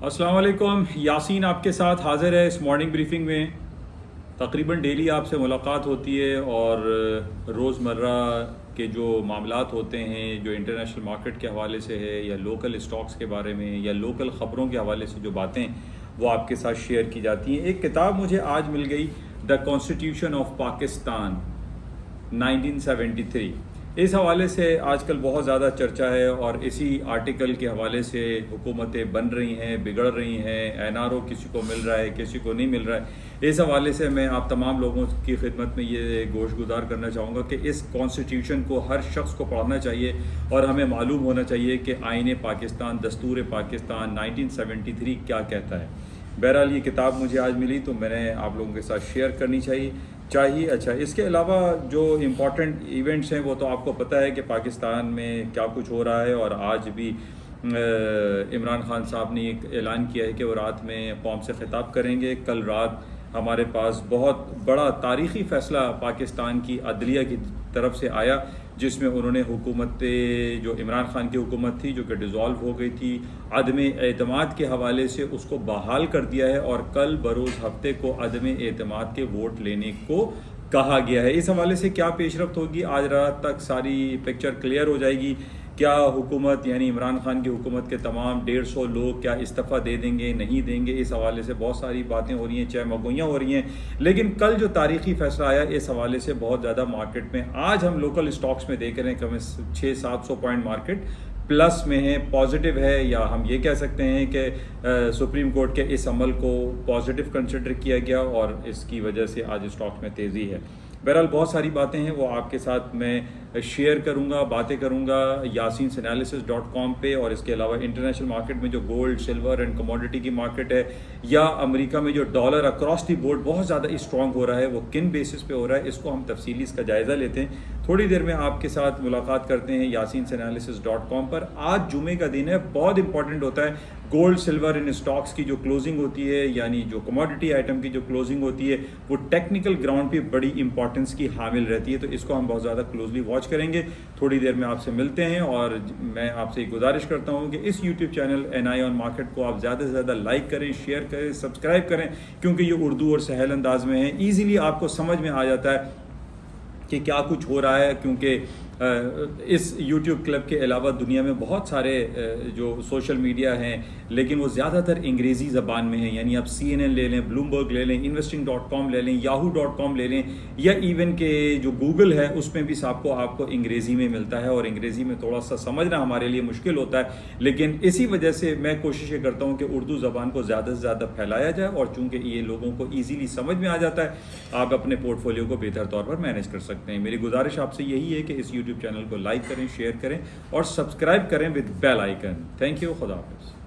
अस्सलाम वालेकुम, यासीन आपके साथ हाज़िर है इस मॉर्निंग ब्रीफिंग में। तकरीबन डेली आपसे मुलाकात होती है और रोज़मर्रा के जो मामलात होते हैं, जो इंटरनेशनल मार्केट के हवाले से है या लोकल स्टॉक्स के बारे में या लोकल ख़बरों के हवाले से जो बातें वो आपके साथ शेयर की जाती हैं। एक किताब मुझे आज मिल गई, द कॉन्स्टिट्यूशन ऑफ पाकिस्तान 1973। इस हवाले से आजकल बहुत ज़्यादा चर्चा है और इसी आर्टिकल के हवाले से हुकूमतें बन रही हैं, बिगड़ रही हैं, एनआरओ किसी को मिल रहा है, किसी को नहीं मिल रहा है। इस हवाले से मैं आप तमाम लोगों की खिदमत में ये गोशगुजार करना चाहूँगा कि इस कॉन्स्टिट्यूशन को हर शख्स को पढ़ना चाहिए और हमें मालूम होना चाहिए कि आईन पाकिस्तान, दस्तूर पाकिस्तान 1973 क्या कहता है। बहरहाल ये किताब मुझे आज मिली तो मैंने आप लोगों के साथ शेयर करनी चाहिए। अच्छा, इसके अलावा जो इम्पॉर्टेंट इवेंट्स हैं वो तो आपको पता है कि पाकिस्तान में क्या कुछ हो रहा है। और आज भी इमरान खान साहब ने एक ऐलान किया है कि वो रात में कौम से खिताब करेंगे। कल रात हमारे पास बहुत बड़ा तारीख़ी फ़ैसला पाकिस्तान की अदलिया की तरफ से आया, जिसमें उन्होंने हुकूमत जो इमरान खान की हुकूमत थी जो कि डिज़ोल्व हो गई थी, अदम एतमाद के हवाले से उसको बहाल कर दिया है और कल बरोज़ हफ्ते को अदम एतमाद के वोट लेने को कहा गया है। इस हवाले से क्या पेशरफ्त होगी, आज रात तक सारी पिक्चर क्लियर हो जाएगी। क्या हुकूमत यानी इमरान खान की हुकूमत के तमाम 150 लोग क्या इस्तीफ़ा दे देंगे, नहीं देंगे, इस हवाले से बहुत सारी बातें हो रही हैं, चाहे मगोइयाँ हो रही हैं। लेकिन कल जो तारीख़ी फ़ैसला आया इस हवाले से बहुत ज़्यादा मार्केट में आज हम लोकल स्टॉक्स में देख रहे हैं कम 600-700 पॉइंट मार्केट प्लस में है, पॉजिटिव है, या हम ये कह सकते हैं कि सुप्रीम कोर्ट के इस अमल को पॉजिटिव कंसिडर किया गया और इसकी वजह से आज स्टॉक्स में तेज़ी है। बहरहाल बहुत सारी बातें हैं वो आपके साथ मैं शेयर करूंगा, बातें करूंगा yasinanalysis.com पे। और इसके अलावा इंटरनेशनल मार्केट में जो गोल्ड, सिल्वर एंड कमोडिटी की मार्केट है, या अमेरिका में जो डॉलर अक्रॉस दी बोर्ड बहुत ज़्यादा स्ट्रॉन्ग हो रहा है, वो किन बेसिस पे हो रहा है, इसको हम तफसीली इसका जायज़ा लेते हैं। थोड़ी देर में आपके साथ मुलाकात करते हैं yasinanalysis.com पर। आज जुमे का दिन है, बहुत इंपॉर्टेंट होता है। गोल्ड, सिल्वर इन स्टॉक्स की जो क्लोजिंग होती है, यानी जो कमोडिटी आइटम की जो क्लोजिंग होती है, वो टेक्निकल ग्राउंड पे बड़ी इंपॉर्टेंस की हामिल रहती है। तो इसको हम बहुत ज़्यादा क्लोजली वॉच करेंगे। थोड़ी देर में आपसे मिलते हैं और मैं आपसे गुजारिश करता हूँ कि इस YouTube channel NI on market को आप ज़्यादा से ज़्यादा लाइक करें, शेयर करें, सब्सक्राइब करें, क्योंकि ये उर्दू और सहल अंदाज में है। ईज़िली आपको समझ में आ जाता है कि क्या कुछ हो रहा है, क्योंकि इस YouTube क्लब के अलावा दुनिया में बहुत सारे जो सोशल मीडिया हैं, लेकिन वो ज़्यादातर अंग्रेज़ी ज़बान में हैं। यानी आप CNN ले लें, ब्लूमबर्ग ले लें, investing.com ले लें, yahoo.com ले लें, या इवन के जो गूगल है उसमें भी आपको अंग्रेज़ी में मिलता है और अंग्रेज़ी में थोड़ा सा समझना हमारे लिए मुश्किल होता है। लेकिन इसी वजह से मैं कोशिश करता हूँ कि उर्दू ज़बान को ज़्यादा से ज़्यादा फैलाया जाए, और चूँकि ये लोगों को ईज़िली समझ में आ जाता है, आप अपने पोर्टफोलियो को बेहतर तौर पर मैनेज कर सकते हैं। मेरी गुजारिश आपसे यही है कि इस यूट्यूब चैनल को लाइक करें, शेयर करें और सब्सक्राइब करें with bell icon. Thank you, खुदा हाफिज़।